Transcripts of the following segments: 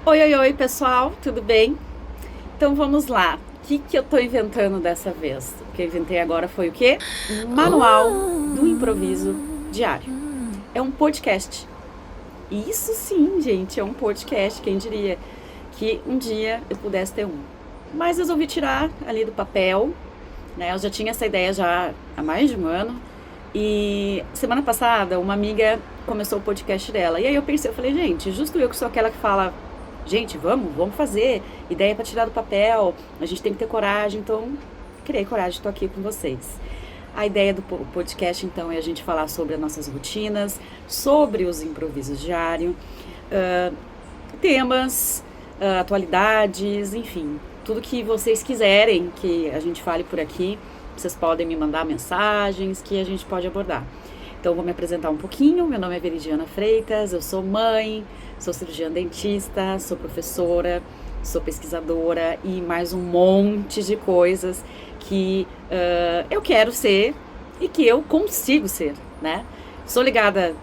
Oi, oi, oi, pessoal, tudo bem? Então vamos lá. O que eu tô inventando dessa vez? O que eu inventei agora foi o quê? Manual do Improviso Diário. É um podcast. Isso sim, gente, é um podcast. Quem diria que um dia eu pudesse ter um? Mas resolvi tirar ali do papel, né? Eu já tinha essa ideia já há mais de um ano. E semana passada, uma amiga começou o podcast dela. E aí eu pensei, eu falei, gente, justo eu que sou aquela que fala, gente, vamos fazer, ideia para tirar do papel, a gente tem que ter coragem, então criei coragem, estou aqui com vocês. A ideia do podcast, então, é a gente falar sobre as nossas rotinas, sobre os improvisos diários, temas, atualidades, enfim, tudo que vocês quiserem que a gente fale por aqui, vocês podem me mandar mensagens que a gente pode abordar. Então, vou me apresentar um pouquinho. Meu nome é Veridiana Freitas, eu sou mãe, sou cirurgiã dentista, sou professora, sou pesquisadora e mais um monte de coisas que eu quero ser e que eu consigo ser, né? Sou ligada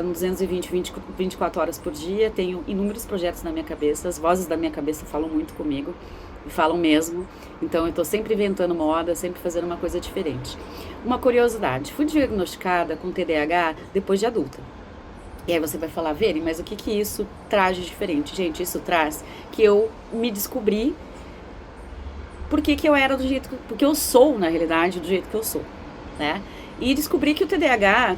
no 24 horas por dia, tenho inúmeros projetos na minha cabeça, as vozes da minha cabeça falam muito comigo, e falam mesmo, então eu estou sempre inventando moda, sempre fazendo uma coisa diferente. Uma curiosidade, fui diagnosticada com TDAH depois de adulta. E aí você vai falar, Veri, mas o que isso traz de diferente? Gente, isso traz que eu me descobri porque eu era do jeito, porque eu sou, na realidade, do jeito que eu sou, né? E descobri que o TDAH,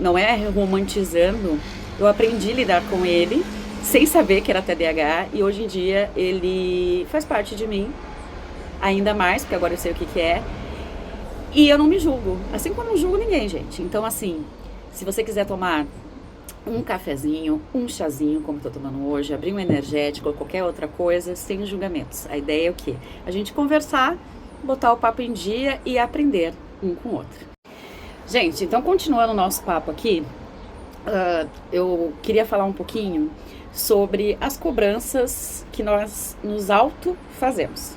não é romantizando, eu aprendi a lidar com ele, sem saber que era TDAH, e hoje em dia ele faz parte de mim, ainda mais, porque agora eu sei o que é, e eu não me julgo, assim como eu não julgo ninguém, gente. Então, assim, se você quiser tomar um cafezinho, um chazinho, como estou tomando hoje, abrir um energético ou qualquer outra coisa, sem julgamentos. A ideia é o quê? A gente conversar, botar o papo em dia e aprender um com o outro. Gente, então continuando o nosso papo aqui, eu queria falar um pouquinho sobre as cobranças que nós nos auto-fazemos.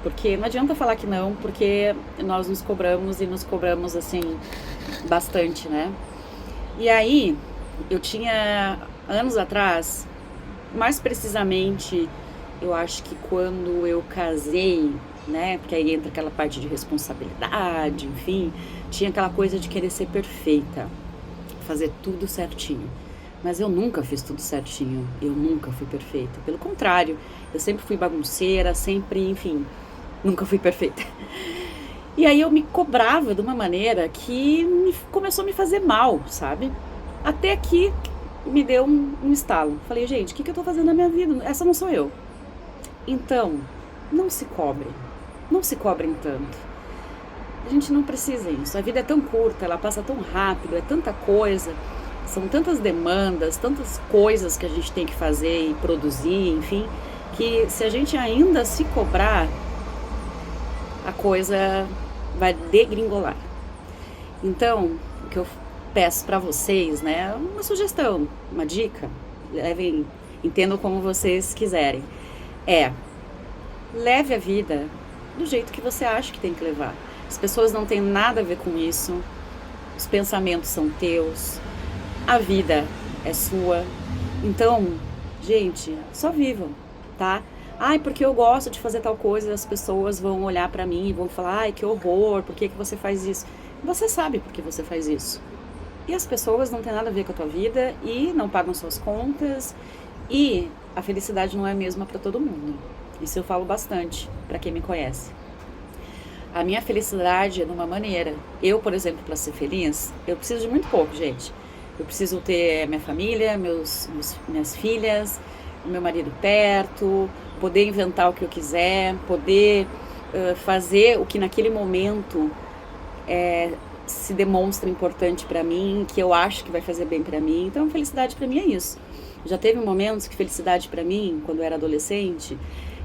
Porque não adianta falar que não, porque nós nos cobramos e nos cobramos, assim, bastante, né? E aí, eu tinha, anos atrás, mais precisamente, eu acho que quando eu casei, né? Porque aí entra aquela parte de responsabilidade, enfim, tinha aquela coisa de querer ser perfeita, fazer tudo certinho. Mas eu nunca fiz tudo certinho, eu nunca fui perfeita. Pelo contrário, eu sempre fui bagunceira, sempre, enfim, nunca fui perfeita. E aí eu me cobrava de uma maneira que começou a me fazer mal, sabe? Até que me deu um estalo. Falei, gente, o que eu tô fazendo na minha vida? Essa não sou eu. Então, não se cobrem. Não se cobrem tanto. A gente não precisa disso. A vida é tão curta, ela passa tão rápido, é tanta coisa. São tantas demandas, tantas coisas que a gente tem que fazer e produzir, enfim, que se a gente ainda se cobrar, a coisa vai degringolar. Então, o que eu peço para vocês, né, uma sugestão, uma dica, levem, entendam como vocês quiserem, leve a vida do jeito que você acha que tem que levar. As pessoas não têm nada a ver com isso, os pensamentos são teus, a vida é sua. Então, gente, só vivam, tá? Ai, porque eu gosto de fazer tal coisa, as pessoas vão olhar pra mim e vão falar, ai, que horror, por que você faz isso? Você sabe por que você faz isso. E as pessoas não têm nada a ver com a tua vida e não pagam suas contas e a felicidade não é a mesma pra todo mundo. Isso eu falo bastante pra quem me conhece. A minha felicidade é de uma maneira. Eu, por exemplo, pra ser feliz, eu preciso de muito pouco, gente. Eu preciso ter minha família, minhas filhas, meu marido perto, poder inventar o que eu quiser, poder fazer o que naquele momento se demonstra importante para mim, que eu acho que vai fazer bem para mim. Então, felicidade para mim é isso. Já teve momentos que felicidade para mim, quando eu era adolescente,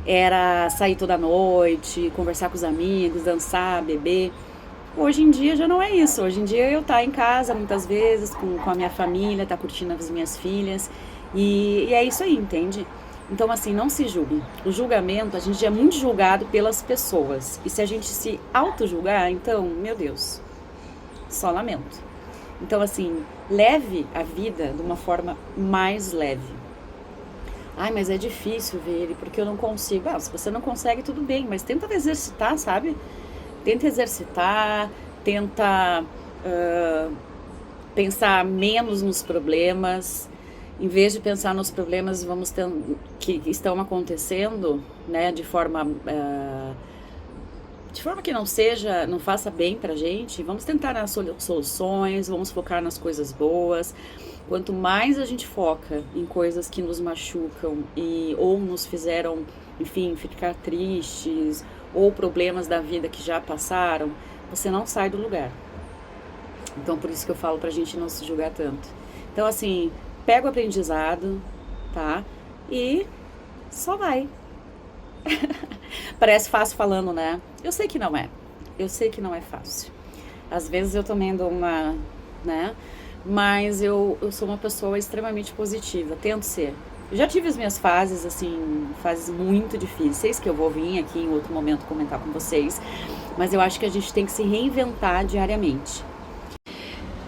era sair toda noite, conversar com os amigos, dançar, beber. Hoje em dia já não é isso. Hoje em dia eu tá em casa muitas vezes com a minha família, tá curtindo as minhas filhas e é isso aí, entende? Então assim, não se julgue. O julgamento, a gente é muito julgado pelas pessoas. E se a gente se auto-julgar, então, meu Deus, só lamento. Então assim, leve a vida de uma forma mais leve. Ai, mas é difícil ver ele, porque eu não consigo. Ah, se você não consegue, tudo bem, mas tenta exercitar, sabe? Tenta exercitar, tenta ah, pensar menos nos problemas. Em vez de pensar nos problemas que estão acontecendo, né, de forma que não faça bem pra gente, vamos tentar nas soluções, vamos focar nas coisas boas. Quanto mais a gente foca em coisas que nos machucam ou nos fizeram, enfim, ficar tristes, ou problemas da vida que já passaram, você não sai do lugar. Então, por isso que eu falo pra gente não se julgar tanto. Então, assim, pega o aprendizado, tá? E só vai. Parece fácil falando, né? Eu sei que não é. Eu sei que não é fácil. Às vezes eu também dou uma, né? Mas eu sou uma pessoa extremamente positiva, tento ser. Eu já tive as minhas fases, assim, fases muito difíceis, que eu vou vir aqui em outro momento comentar com vocês. Mas eu acho que a gente tem que se reinventar diariamente.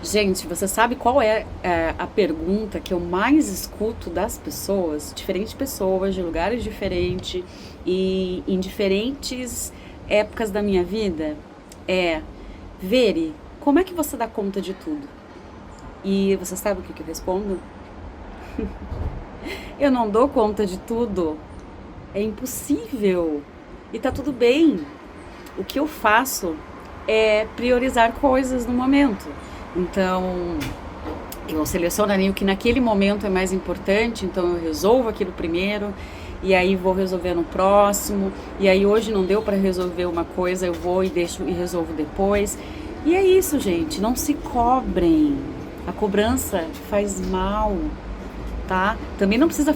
Gente, você sabe qual é a pergunta que eu mais escuto das pessoas, diferentes pessoas, de lugares diferentes e em diferentes épocas da minha vida? É, Veri, como é que você dá conta de tudo? E você sabe o que eu respondo? Eu não dou conta de tudo. É impossível. E tá tudo bem. O que eu faço é priorizar coisas no momento. Então, eu seleciono ali o que naquele momento é mais importante, então eu resolvo aquilo primeiro, e aí vou resolver no próximo, e aí hoje não deu para resolver uma coisa, eu vou e deixo e resolvo depois. E é isso, gente, não se cobrem. A cobrança faz mal, tá? Também não precisa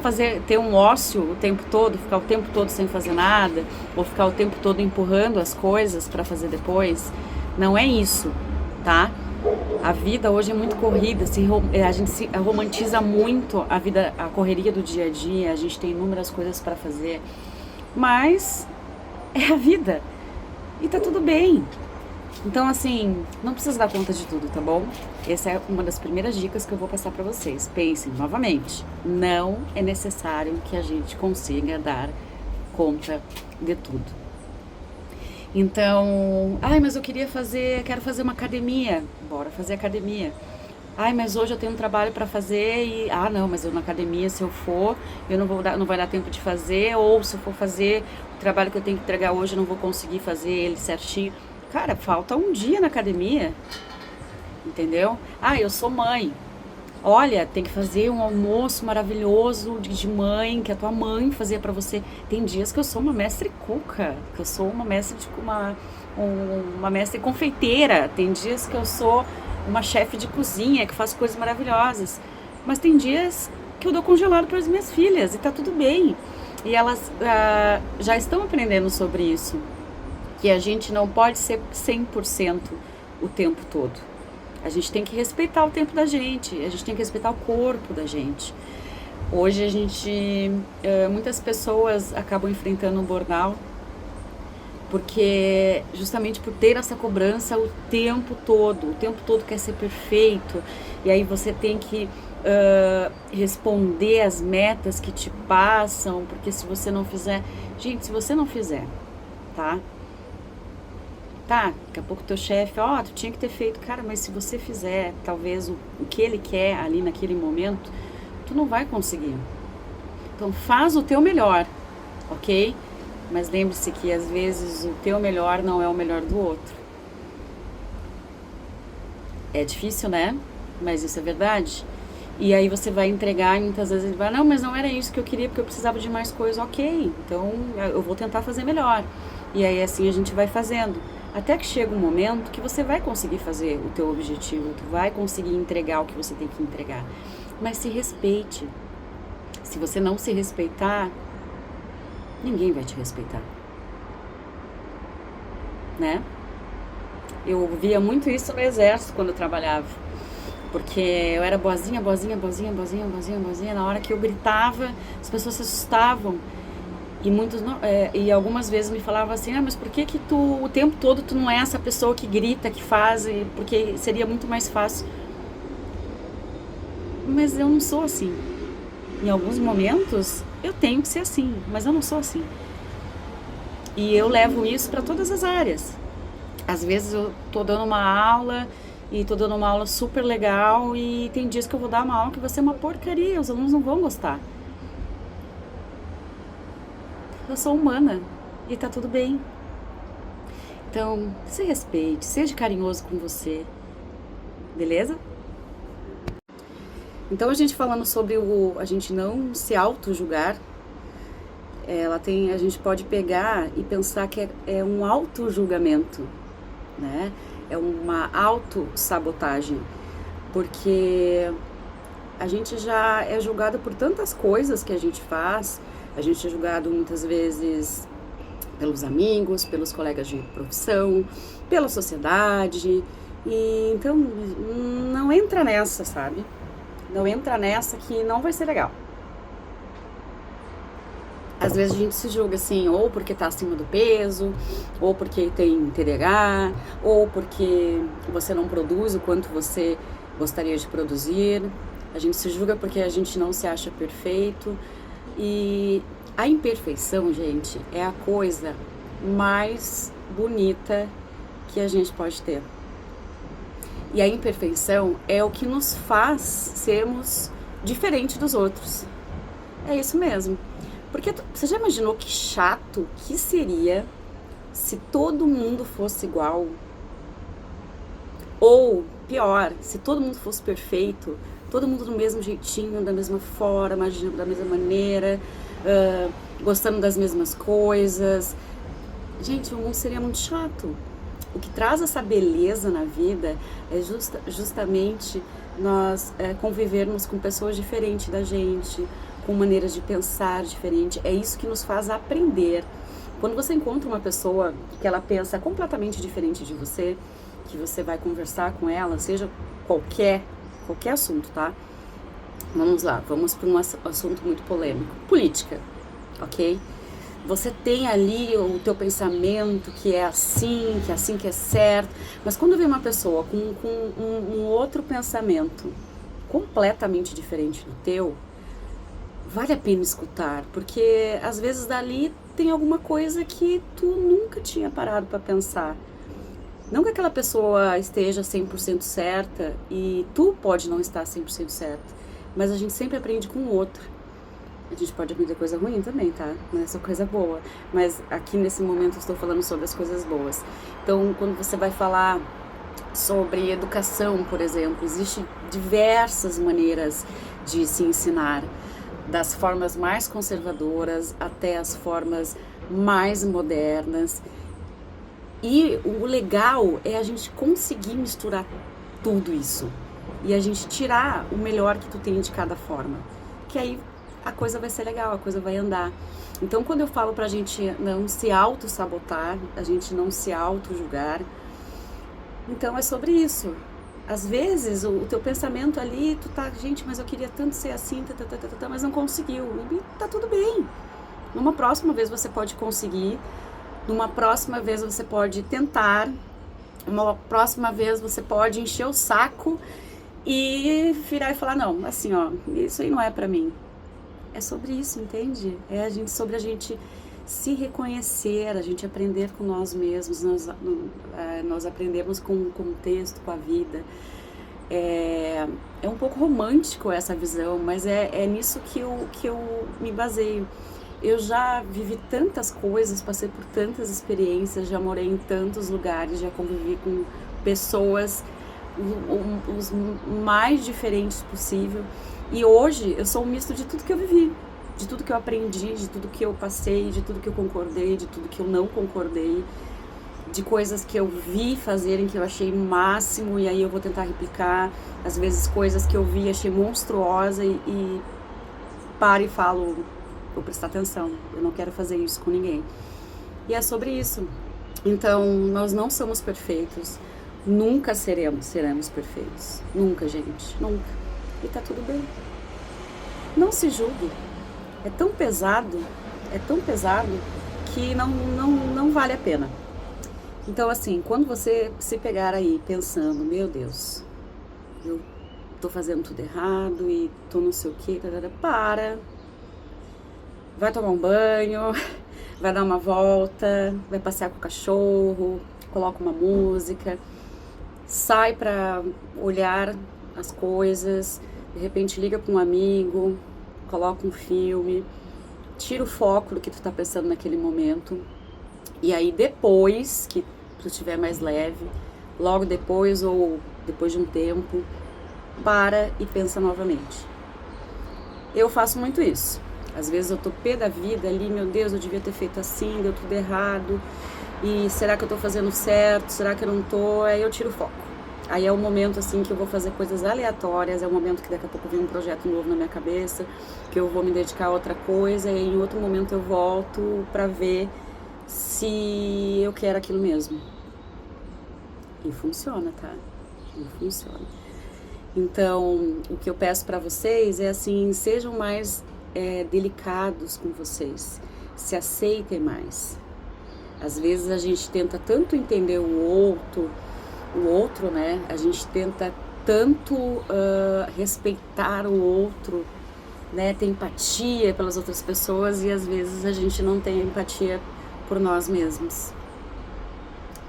ter um ócio o tempo todo, ficar o tempo todo sem fazer nada, ou ficar o tempo todo empurrando as coisas para fazer depois. Não é isso, tá? A vida hoje é muito corrida, a gente se romantiza muito a vida, a correria do dia a dia, a gente tem inúmeras coisas para fazer, mas é a vida e tá tudo bem. Então, assim, não precisa dar conta de tudo, tá bom? Essa é uma das primeiras dicas que eu vou passar para vocês. Pensem novamente, não é necessário que a gente consiga dar conta de tudo. Então, mas eu quero fazer uma academia. Bora fazer academia. Mas hoje eu tenho um trabalho para fazer não, mas eu na academia, se eu for, não vai dar tempo de fazer, ou se eu for fazer o trabalho que eu tenho que entregar hoje, eu não vou conseguir fazer ele certinho. Cara, falta um dia na academia. Entendeu? Eu sou mãe. Olha, tem que fazer um almoço maravilhoso de mãe, que a tua mãe fazia pra você. Tem dias que eu sou uma mestre cuca, que eu sou uma mestre uma mestre confeiteira. Tem dias que eu sou uma chefe de cozinha, que faz coisas maravilhosas. Mas tem dias que eu dou congelado para as minhas filhas e tá tudo bem. E elas já estão aprendendo sobre isso, que a gente não pode ser 100% o tempo todo. A gente tem que respeitar o tempo da gente, a gente tem que respeitar o corpo da gente. Hoje muitas pessoas acabam enfrentando um burnout porque justamente por ter essa cobrança o tempo todo quer ser perfeito, e aí você tem que responder às metas que te passam, porque se você não fizer, tá? Daqui a pouco teu chefe, tu tinha que ter feito, cara, mas se você fizer talvez o que ele quer ali naquele momento, tu não vai conseguir. Então faz o teu melhor, ok? Mas lembre-se que às vezes o teu melhor não é o melhor do outro. É difícil, né? Mas isso é verdade. E aí você vai entregar e muitas vezes ele vai, não, mas não era isso que eu queria porque eu precisava de mais coisa, ok, então eu vou tentar fazer melhor. E aí assim a gente vai fazendo. Até que chega um momento que você vai conseguir fazer o teu objetivo, tu vai conseguir entregar o que você tem que entregar. Mas se respeite. Se você não se respeitar, ninguém vai te respeitar. Né? Eu via muito isso no exército quando eu trabalhava. Porque eu era boazinha. Na hora que eu gritava, as pessoas se assustavam. E algumas vezes me falavam assim, mas por que tu, o tempo todo, tu não é essa pessoa que grita, que faz, porque seria muito mais fácil. Mas eu não sou assim. Em alguns momentos eu tenho que ser assim, mas eu não sou assim. E eu levo isso para todas as áreas. Às vezes eu tô dando uma aula e tô dando uma aula super legal e tem dias que eu vou dar uma aula que vai ser uma porcaria, os alunos não vão gostar. Eu sou humana e tá tudo bem. Então, se respeite, seja carinhoso com você, beleza? Então a gente falando sobre a gente não se auto-julgar, a gente pode pegar e pensar que é um auto-julgamento, né? É uma auto-sabotagem, porque a gente já é julgado por tantas coisas que a gente faz, a gente é julgado muitas vezes pelos amigos, pelos colegas de profissão, pela sociedade, e então não entra nessa, sabe? Não entra nessa que não vai ser legal. Às vezes a gente se julga assim, ou porque tá acima do peso, ou porque tem TDAH, ou porque você não produz o quanto você gostaria de produzir. A gente se julga porque a gente não se acha perfeito. E a imperfeição, gente, é a coisa mais bonita que a gente pode ter. E a imperfeição é o que nos faz sermos diferentes dos outros. É isso mesmo. Porque você já imaginou que chato que seria se todo mundo fosse igual? Ou, pior, se todo mundo fosse perfeito, todo mundo do mesmo jeitinho, da mesma forma, agindo da mesma maneira, gostando das mesmas coisas. Gente, o mundo seria muito chato. O que traz essa beleza na vida é justamente nós convivermos com pessoas diferentes da gente, com maneiras de pensar diferentes. É isso que nos faz aprender. Quando você encontra uma pessoa que ela pensa completamente diferente de você, que você vai conversar com ela, seja qualquer assunto, tá? Vamos lá, vamos para um assunto muito polêmico. Política, ok? Você tem ali o teu pensamento que é assim que é certo, mas quando vem uma pessoa com um outro pensamento completamente diferente do teu, vale a pena escutar, porque às vezes dali tem alguma coisa que tu nunca tinha parado para pensar. Não que aquela pessoa esteja 100% certa e tu pode não estar 100% certo, mas a gente sempre aprende com o outro. A gente pode aprender coisa ruim também, tá? Não é só coisa boa. Mas aqui nesse momento eu estou falando sobre as coisas boas. Então, quando você vai falar sobre educação, por exemplo, existem diversas maneiras de se ensinar, das formas mais conservadoras até as formas mais modernas. E o legal é a gente conseguir misturar tudo isso e a gente tirar o melhor que tu tem de cada forma, que aí a coisa vai ser legal, a coisa vai andar. Então, quando eu falo pra gente não se auto-sabotar, a gente não se auto-julgar, então é sobre isso. Às vezes, o teu pensamento ali, tu tá, gente, mas eu queria tanto ser assim, mas não conseguiu. E tá tudo bem. Numa próxima vez você pode conseguir, numa próxima vez você pode tentar, uma próxima vez você pode encher o saco e virar e falar, não, assim, ó, isso aí não é pra mim. É sobre isso, entende? É sobre a gente se reconhecer, a gente aprender com nós mesmos, nós aprendemos com o contexto, com a vida. É um pouco romântico essa visão, mas é nisso que eu me baseio. Eu já vivi tantas coisas, passei por tantas experiências, já morei em tantos lugares, já convivi com pessoas os mais diferentes possível. E hoje eu sou um misto de tudo que eu vivi, de tudo que eu aprendi, de tudo que eu passei, de tudo que eu concordei, de tudo que eu não concordei, de coisas que eu vi fazerem que eu achei máximo e aí eu vou tentar replicar, às vezes coisas que eu vi achei monstruosa e paro e falo, vou prestar atenção, eu não quero fazer isso com ninguém. E é sobre isso. Então, nós não somos perfeitos, nunca seremos perfeitos, nunca, gente, nunca. E tá tudo bem. Não se julgue. É tão pesado que não vale a pena. Então, assim, quando você se pegar aí pensando, meu Deus, eu tô fazendo tudo errado e tô não sei o que, para, vai tomar um banho, vai dar uma volta, vai passear com o cachorro, coloca uma música, sai pra olhar as coisas, de repente liga com um amigo, coloca um filme, tira o foco do que tu tá pensando naquele momento, e aí depois que tu estiver mais leve, logo depois ou depois de um tempo, para e pensa novamente. Eu faço muito isso. Às vezes eu tô pé da vida ali, meu Deus, eu devia ter feito assim, deu tudo errado, e será que eu tô fazendo certo, será que eu não tô? Aí eu tiro o foco. Aí é o momento assim que eu vou fazer coisas aleatórias, é o momento que daqui a pouco vem um projeto novo na minha cabeça, que eu vou me dedicar a outra coisa, e em outro momento eu volto pra ver se eu quero aquilo mesmo. E funciona, tá? E funciona. Então, o que eu peço pra vocês é assim, sejam mais delicados com vocês, se aceitem mais. Às vezes a gente tenta tanto entender o outro, né? A gente tenta tanto respeitar o outro, né? Ter empatia pelas outras pessoas e às vezes a gente não tem empatia por nós mesmos.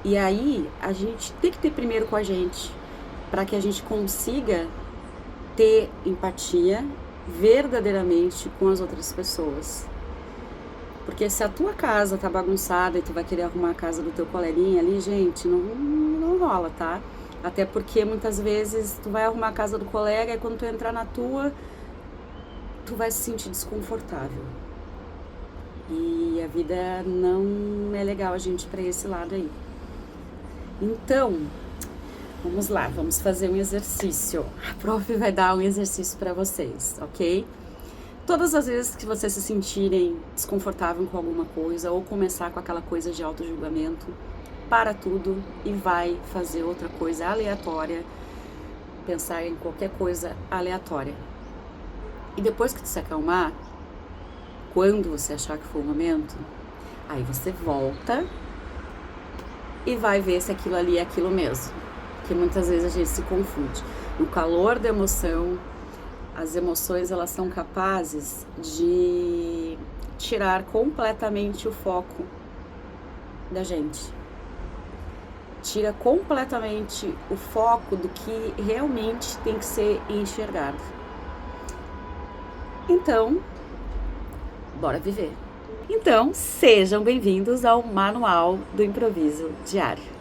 E aí a gente tem que ter primeiro com a gente, para que a gente consiga ter empatia verdadeiramente com as outras pessoas. Porque se a tua casa tá bagunçada e tu vai querer arrumar a casa do teu coleguinha ali, gente, não rola, tá? Até porque muitas vezes tu vai arrumar a casa do colega e quando tu entrar na tua, tu vai se sentir desconfortável. E a vida não é legal a gente ir pra esse lado aí. Então, vamos lá, vamos fazer um exercício. A prof vai dar um exercício para vocês, ok? Todas as vezes que vocês se sentirem desconfortável com alguma coisa ou começar com aquela coisa de auto-julgamento, para tudo e vai fazer outra coisa aleatória, pensar em qualquer coisa aleatória. E depois que tu se acalmar, quando você achar que for o momento, aí você volta e vai ver se aquilo ali é aquilo mesmo. Porque muitas vezes a gente se confunde. No calor da emoção, as emoções elas são capazes de tirar completamente o foco da gente. Tira completamente o foco do que realmente tem que ser enxergado. Então, bora viver. Então, sejam bem-vindos ao Manual do Improviso Diário.